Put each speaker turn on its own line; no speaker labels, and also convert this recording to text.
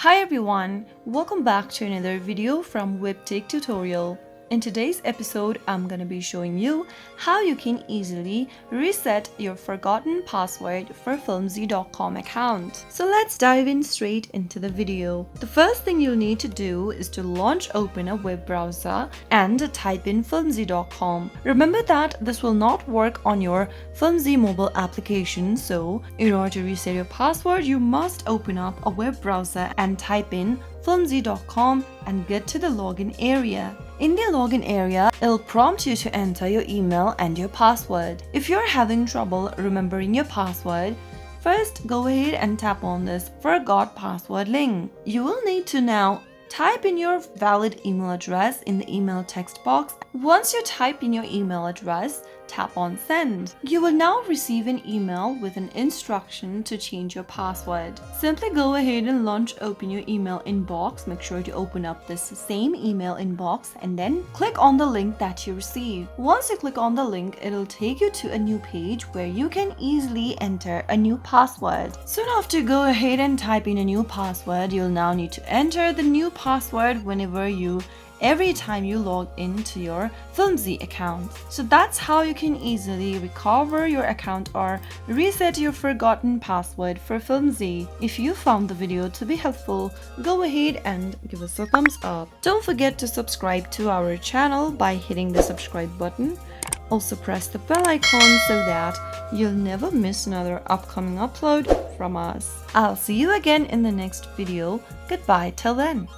Hi everyone, welcome back to another video from Webtech Tutorial. In today's episode, I'm gonna be showing you how you can easily reset your forgotten password for FlimZie.com account. So let's dive in straight into the video. The first thing you'll need to do is to open a web browser and type in FlimZie.com. Remember that this will not work on your FlimZie mobile application, so in order to reset your password, you must open up a web browser and type in FlimZie.com and get to the login area. In the login area, it'll prompt you to enter your email and your password. If you're having trouble remembering your password, first go ahead and tap on this Forgot Password link. You will need to now type in your valid email address in the email text box. Once you type in your email address, tap on Send. You will now receive an email with an instruction to change your password. Simply go ahead and open your email inbox. Make sure to open up this same email inbox and then click on the link that you receive. Once you click on the link, it'll take you to a new page where you can easily enter a new password. Soon after go ahead and type in a new password, you'll now need to enter the new password every time you log into your FlimZie account. So that's how you can easily recover your account or reset your forgotten password for FlimZie. If you found the video to be helpful, go ahead and give us a thumbs up. Don't forget to subscribe to our channel by hitting the subscribe button. Also press the bell icon so that you'll never miss another upcoming upload from us. I'll see you again in the next video. Goodbye till then.